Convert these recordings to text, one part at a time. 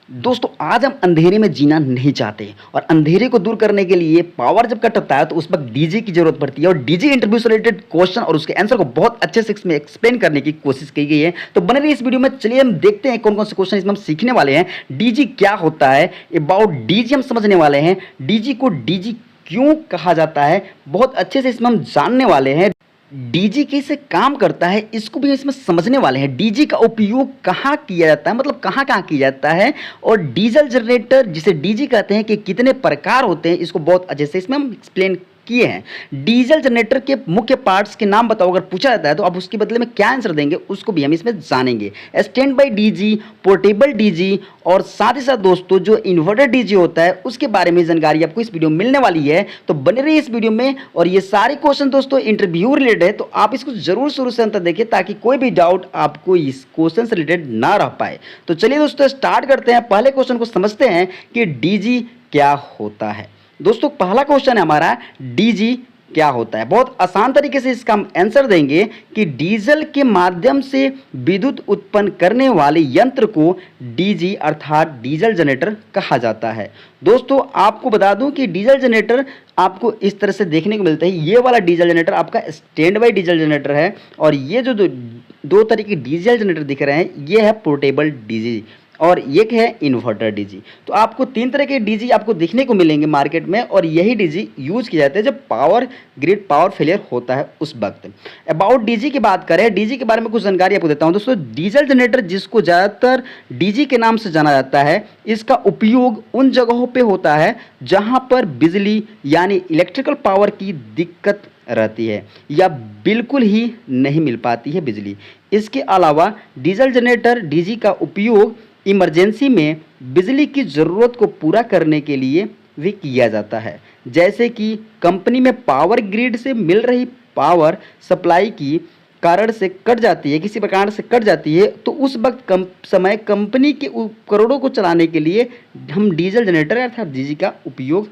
दोस्तों आज हम अंधेरे में जीना नहीं चाहते और अंधेरे को दूर करने के लिए पावर जब कट होता है तो उस वक्त डीजी की जरूरत पड़ती है और डीजी इंटरव्यू से रिलेटेड क्वेश्चन और उसके आंसर को बहुत अच्छे से इसमें एक्सप्लेन करने की कोशिश की गई है। तो बने रहिए इस वीडियो में। चलिए हम देखते हैं कौन कौन से क्वेश्चन इसमें हम सीखने वाले हैं। डीजी क्या होता है, अबाउट डीजी हम समझने वाले हैं। डीजी को डीजी क्यों कहा जाता है बहुत अच्छे से इसमें हम जानने वाले हैं। डीजी कैसे काम करता है इसको भी इसमें समझने वाले हैं। डीजी का उपयोग कहाँ किया जाता है, मतलब कहाँ कहाँ किया जाता है, और डीजल जनरेटर जिसे डीजी कहते हैं कि कितने प्रकार होते हैं इसको बहुत अच्छे से इसमें हम एक्सप्लेन किए हैं। डीजल जनरेटर के मुख्य पार्ट्स के नाम बताओ अगर पूछा जाता है तो आप उसके बदले में क्या आंसर देंगे उसको भी हम इसमें जानेंगे। Stand by DG, portable DG और साथ ही साथ दोस्तों जो इन्वर्टर डीजी होता है उसके बारे में जानकारी आपको इस वीडियो में मिलने वाली है। तो बने रहिए इस वीडियो में। और ये सारे क्वेश्चन दोस्तों इंटरव्यू रिलेटेड है तो आप इसको जरूर शुरू से अंत तक देखिए ताकि कोई भी डाउट आपको इस क्वेश्चन से रिलेटेड ना रह पाए। तो चलिए दोस्तों स्टार्ट करते हैं। पहले क्वेश्चन को समझते हैं कि डीजी क्या होता है। दोस्तों पहला क्वेश्चन है हमारा, डीजी क्या होता है। बहुत आसान तरीके से इसका हम आंसर देंगे कि डीजल के माध्यम से विद्युत उत्पन्न करने वाले यंत्र को डीजी अर्थात डीजल जनरेटर कहा जाता है। दोस्तों आपको बता दूं कि डीजल जनरेटर आपको इस तरह से देखने को मिलता है। ये वाला डीजल जनरेटर आपका स्टैंड बाई डीजल जनरेटर है और ये जो दो तरह के डीजल जनरेटर दिख रहे हैं ये है पोर्टेबल डीजी और एक है इन्वर्टर डीजी। तो आपको तीन तरह के डीजी आपको देखने को मिलेंगे मार्केट में और यही डीजी यूज किए जाते हैं जब पावर ग्रिड पावर फेलियर होता है उस वक्त। अबाउट डीजी की बात करें, डीजी के बारे में कुछ जानकारी आपको देता हूं। दोस्तों डीजल जनरेटर जिसको ज़्यादातर डीजी के नाम से जाना जाता है, इसका उपयोग उन जगहों पर होता है जहाँ पर बिजली यानी इलेक्ट्रिकल पावर की दिक्कत रहती है या बिल्कुल ही नहीं मिल पाती है बिजली। इसके अलावा डीजल जनरेटर डीजी का उपयोग इमरजेंसी में बिजली की ज़रूरत को पूरा करने के लिए भी किया जाता है। जैसे कि कंपनी में पावर ग्रिड से मिल रही पावर सप्लाई की कारण से कट जाती है, किसी प्रकार से कट जाती है, तो उस वक्त समय कंपनी के उपकरणों को चलाने के लिए हम डीजल जनरेटर अर्थात डीजी का उपयोग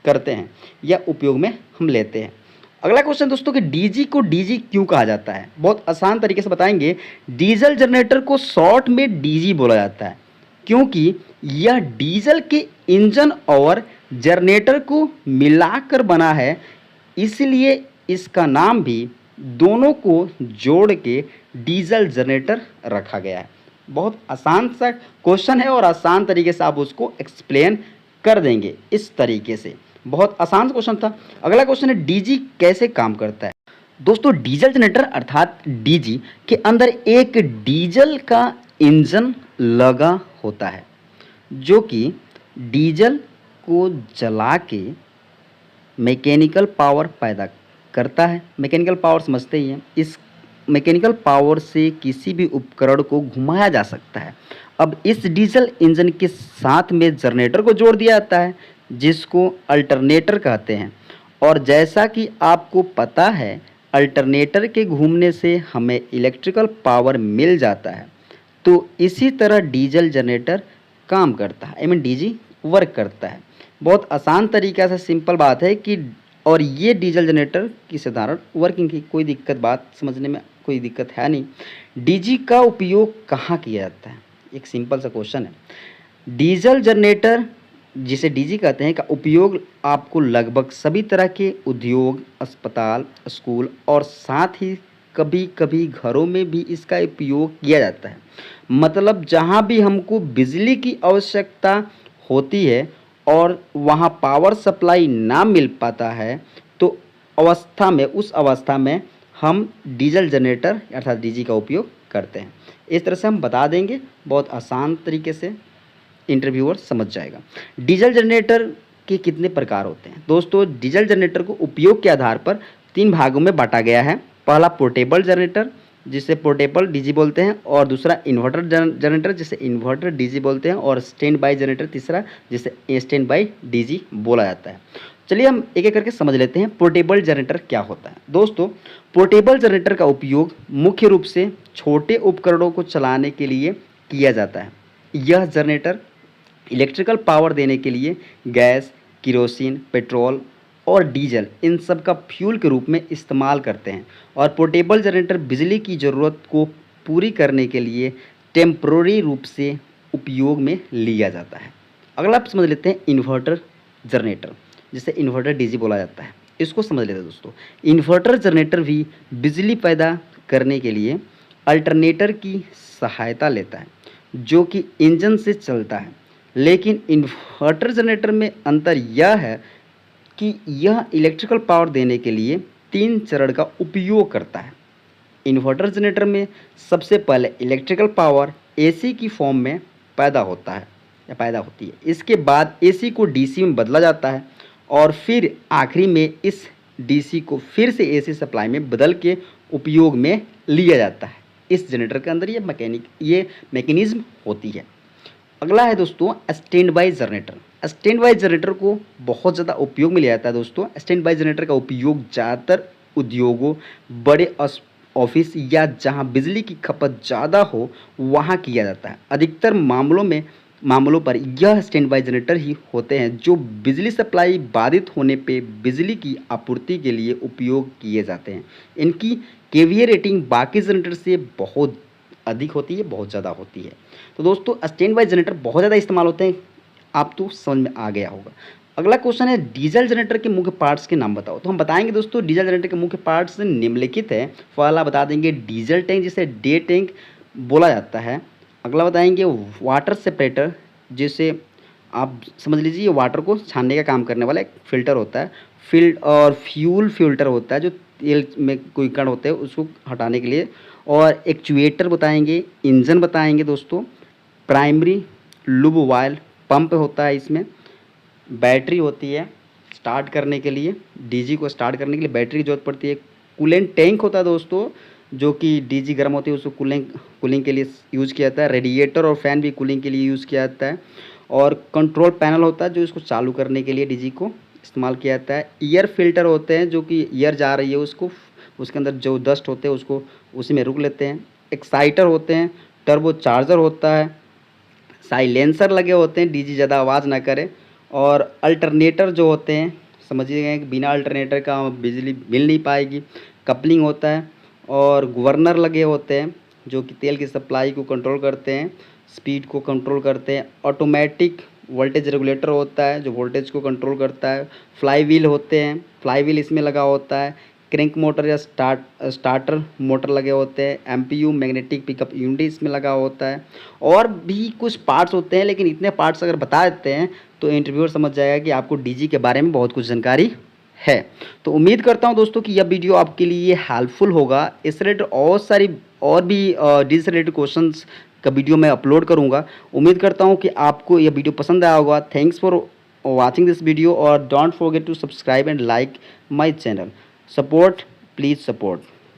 करते हैं या उपयोग में हम लेते हैं। अगला क्वेश्चन दोस्तों कि डीजी को डीजी क्यों कहा जाता है। बहुत आसान तरीके से बताएंगे। डीजल जनरेटर को शॉर्ट में डीजी बोला जाता है क्योंकि यह डीजल के इंजन और जनरेटर को मिलाकर बना है, इसलिए इसका नाम भी दोनों को जोड़ के डीजल जनरेटर रखा गया है। बहुत आसान सा क्वेश्चन है और आसान तरीके से आप उसको एक्सप्लेन कर देंगे इस तरीके से। बहुत आसान क्वेश्चन था। अगला क्वेश्चन है डीजी कैसे काम करता है। दोस्तों डीजल जनरेटर अर्थात डीजी के अंदर एक डीजल का इंजन लगा होता है जो कि डीजल को जला के मैकेनिकल पावर पैदा करता है। मैकेनिकल पावर समझते ही हैं। इस मैकेनिकल पावर से किसी भी उपकरण को घुमाया जा सकता है। अब इस डीजल इंजन के साथ में जनरेटर को जोड़ दिया जाता है जिसको अल्टरनेटर कहते हैं। और जैसा कि आपको पता है अल्टरनेटर के घूमने से हमें इलेक्ट्रिकल पावर मिल जाता है। तो इसी तरह डीजल जनरेटर काम करता है, आई मीन डीजी वर्क करता है। बहुत आसान तरीक़ा से सिंपल बात है कि और ये डीजल जनरेटर की साधारण वर्किंग की कोई दिक्कत बात समझने में कोई दिक्कत है नहीं। डीजी का उपयोग कहाँ किया जाता है, एक सिंपल सा क्वेश्चन है। डीजल जनरेटर जिसे डीजी कहते हैं का उपयोग आपको लगभग सभी तरह के उद्योग, अस्पताल, स्कूल और साथ ही कभी कभी घरों में भी इसका उपयोग किया जाता है। मतलब जहां भी हमको बिजली की आवश्यकता होती है और वहां पावर सप्लाई ना मिल पाता है तो उस अवस्था में हम डीजल जनरेटर अर्थात डीजी का उपयोग करते हैं। इस तरह से हम बता देंगे, बहुत आसान तरीके से इंटरव्यूअर समझ जाएगा। डीजल जनरेटर के कितने प्रकार होते हैं। दोस्तों डीजल जनरेटर को उपयोग के आधार पर तीन भागों में बांटा गया है। पहला पोर्टेबल जनरेटर जिसे पोर्टेबल डीजी बोलते हैं, और दूसरा इन्वर्टर जनरेटर जिसे इन्वर्टर डीजी बोलते हैं, और स्टैंड बाई जनरेटर तीसरा जिसे स्टैंड बाई डीजी बोला जाता है। चलिए हम एक एक करके समझ लेते हैं पोर्टेबल जनरेटर क्या होता है। दोस्तों पोर्टेबल जनरेटर का उपयोग मुख्य रूप से छोटे उपकरणों को चलाने के लिए किया जाता है। यह जनरेटर इलेक्ट्रिकल पावर देने के लिए गैस, किरोसिन, पेट्रोल और डीजल इन सब का फ्यूल के रूप में इस्तेमाल करते हैं। और पोर्टेबल जनरेटर बिजली की ज़रूरत को पूरी करने के लिए टेम्प्रोरी रूप से उपयोग में लिया जाता है। अगला आप समझ लेते हैं इन्वर्टर जनरेटर, जिसे इन्वर्टर डीजी बोला जाता है। इसको समझ लेते हैं दोस्तों। इन्वर्टर जनरेटर भी बिजली पैदा करने के लिए अल्टरनेटर की सहायता लेता है, जो कि इंजन से चलता है। लेकिन इन्वर्टर जनरेटर में अंतर यह है कि यह इलेक्ट्रिकल पावर देने के लिए 3 चरण का उपयोग करता है। इन्वर्टर जनरेटर में सबसे पहले इलेक्ट्रिकल पावर एसी की फॉर्म में पैदा होता है या पैदा होती है। इसके बाद एसी को डीसी में बदला जाता है और फिर आखिरी में इस डीसी को फिर से एसी सप्लाई में बदल के उपयोग में लिया जाता है। इस जनरेटर के अंदर ये मैकेनिज्म होती है। अगला है दोस्तों stand by generator. Stand by generator को बहुत ज़्यादा उपयोग में लिया जाता है दोस्तों। स्टैंड बाय जनरेटर का उपयोग ज़्यादातर उद्योगों, बड़े ऑफिस या जहां बिजली की खपत ज़्यादा हो वहां किया जाता है। अधिकतर मामलों पर यह स्टैंड बाय जनरेटर ही होते हैं जो बिजली सप्लाई बाधित होने पे बिजली की आपूर्ति के लिए उपयोग किए जाते हैं। इनकी केवीए रेटिंग बाकी जनरेटर से बहुत अधिक होती है, बहुत ज़्यादा होती है। तो दोस्तों स्टैंड बाय जनरेटर बहुत ज़्यादा इस्तेमाल होते हैं, आप तो समझ में आ गया होगा। अगला क्वेश्चन है डीजल जनरेटर के मुख्य पार्ट्स के नाम बताओ। तो हम बताएंगे दोस्तों डीजल जनरेटर के मुख्य पार्ट्स निम्नलिखित है। पहला बता देंगे डीजल टैंक, जिसे डे टैंक बोला जाता है। अगला बताएंगे वाटर सेपरेटर, जिसे आप समझ लीजिए वाटर को छानने का काम करने वाला एक फिल्टर होता है। फ्यूल फिल्टर होता है, जो तेल में कोई कण होते हैं उसको हटाने के लिए। और एक्चुएटर बताएंगे, इंजन बताएंगे दोस्तों, प्राइमरी लूब वायल पंप होता है, इसमें बैटरी होती है स्टार्ट करने के लिए, डीजी को स्टार्ट करने के लिए बैटरी की जरूरत पड़ती है। कूलेंट टैंक होता है दोस्तों, जो कि डीजी गर्म होती है उसको कूलिंग के लिए यूज़ किया जाता है। रेडिएटर और फैन भी कूलिंग के लिए यूज़ किया जाता है। और कंट्रोल पैनल होता है जो इसको चालू करने के लिए डीजी को इस्तेमाल किया जाता है। ईयर फिल्टर होते हैं, जो कि ईयर जा रही है उसको, उसके अंदर जो डस्ट होते हैं उसको उसी में रुक लेते हैं। एक्साइटर होते हैं, टर्बो चार्जर होता है, साइलेंसर लगे होते हैं डीजी ज़्यादा आवाज़ ना करे। और अल्टरनेटर जो होते हैं, समझिएगा कि बिना अल्टरनेटर का बिजली मिल नहीं पाएगी। कपलिंग होता है और गवर्नर लगे होते हैं, जो कि तेल की सप्लाई को कंट्रोल करते हैं, स्पीड को कंट्रोल करते हैं। ऑटोमेटिक वोल्टेज रेगुलेटर होता है, जो वोल्टेज को कंट्रोल करता है। फ्लाई व्हील होते हैं, फ्लाई व्हील इसमें लगा होता है। क्रैंक मोटर या स्टार्टर मोटर लगे होते हैं। एमपीयू मैग्नेटिक पिकअप यूनिट इसमें लगा होता है। और भी कुछ पार्ट्स होते हैं, लेकिन इतने पार्ट्स अगर बता देते हैं तो इंटरव्यूअर समझ जाएगा कि आपको डीजी के बारे में बहुत कुछ जानकारी है। तो उम्मीद करता हूं दोस्तों कि यह वीडियो आपके लिए हेल्पफुल होगा। इस रिलेटेड और भी डीजी से रिलेटेड क्वेश्चंस का वीडियो मैं अपलोड करूंगा। उम्मीद करता हूं कि आपको यह वीडियो पसंद आया होगा। Thanks for watching this video, or don't forget to subscribe and like my channel. Please support.